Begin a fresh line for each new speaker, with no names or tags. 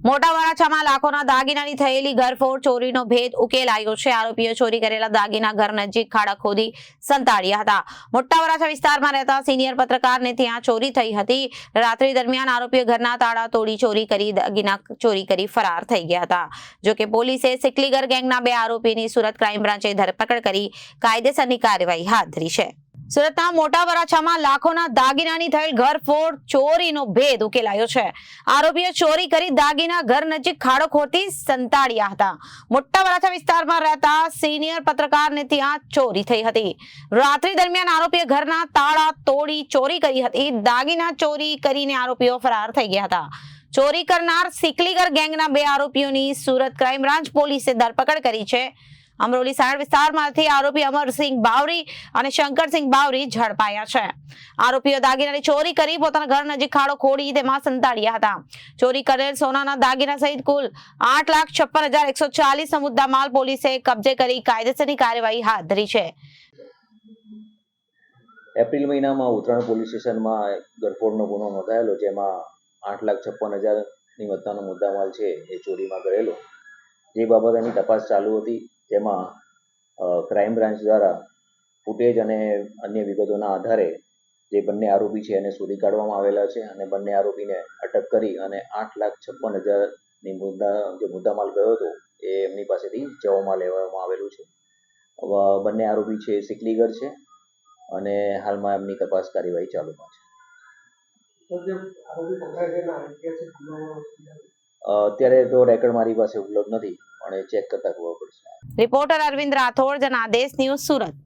મોટા વરાછામાં લાખોના દાગીનાની થયેલી ઘરફોડ ચોરીનો ભેદ ઉકેલાયો છે। આરોપીઓ ચોરી કરેલા દાગીના ઘર નજીક ખાડા ખોદી સંતાડ્યા હતા। મોટા વરાછા વિસ્તારમાં રહેતા સિનિયર પત્રકારને ત્યાં ચોરી થઈ હતી। રાત્રિ દરમિયાન આરોપીઓ ઘરના તાળા તોડી ચોરી કરી દાગીના ચોરી કરી ફરાર થઈ ગયા હતા। જોકે પોલીસે સિકલીગર ગેંગના 2 આરોપીની સુરત ક્રાઇમ બ્રાન્ચે ધરપકડ કરી કાયદેસરની કાર્યવાહી હાથ ધરી છે। સુરતના મોટા વરાછામાં લાખોના દાગીનાની થયેલ ઘરફોડ ચોરીનો ભેદ ઉકેલાયો છે। આરોપીઓ ચોરી કરી દાગીના ઘર નજીક ખાડો ખોદી સંતાડ્યા હતા। મોટા વરાછા વિસ્તારમાં રહેતા સિનિયર પત્રકારને ત્યાં ચોરી થઈ હતી। રાત્રિ દરમિયાન આરોપીએ ઘરના તાળા તોડી ચોરી કરી હતી। દાગીના ચોરી કરીને આરોપીઓ ફરાર થઈ ગયા હતા। ચોરી કરનાર સિકલીગર ગેંગના 2 આરોપીઓની સુરત ક્રાઇમ બ્રાન્ચ પોલીસે ધરપકડ કરી છે। અમરોલી સાયણ વિસ્તારમાંથી આરોપી અમરસિંહ બાવરી અને શંકરસિંહ બાવરી ઝડપાયા છે। આરોપીઓ દાગીનાની ચોરી કરી પોતાના ઘર નજીક ખાડો ખોદી તેમાં સંતાડ્યા હતા। ચોરી કરેલ સોનાના દાગીના સહિત કુલ 8,56,140 નો મુદ્દામાલ પોલીસે કબજે કરી કાયદેસરની કાર્યવાહી હાથ ધરી છે।
એપ્રિલ મહિનામાં ઉત્તરાયણ પોલીસ સ્ટેશનમાં ગરફોડનો ગુનો નોંધાયેલો, જેમાં 8,56,000ની વત્તાનો મુદ્દામાલ છે એ ચોરીમાં ગયેલો। જે બાબતેની તપાસ ચાલુ હતી, જેમાં ક્રાઇમ બ્રાન્ચ દ્વારા ફૂટેજ અને અન્ય વિગતોના આધારે જે બંને આરોપી છે એને શોધી કાઢવામાં આવેલા છે અને બંને આરોપીને અટક કરી અને 8,56,000ની જે મુદ્દામાલ ગયો હતો એ એમની પાસેથી જવામાં લેવામાં આવેલું છે। બંને આરોપી છે સિકલીગર છે અને હાલમાં એમની તપાસ કાર્યવાહી ચાલુમાં છે। અત્યારે તો રેકર્ડ મારી પાસે ઉપલબ્ધ નથી, પણ એ ચેક કરતા ખબર પડશે।
Reporter Arvind Rathod, Janadesh news, Surat.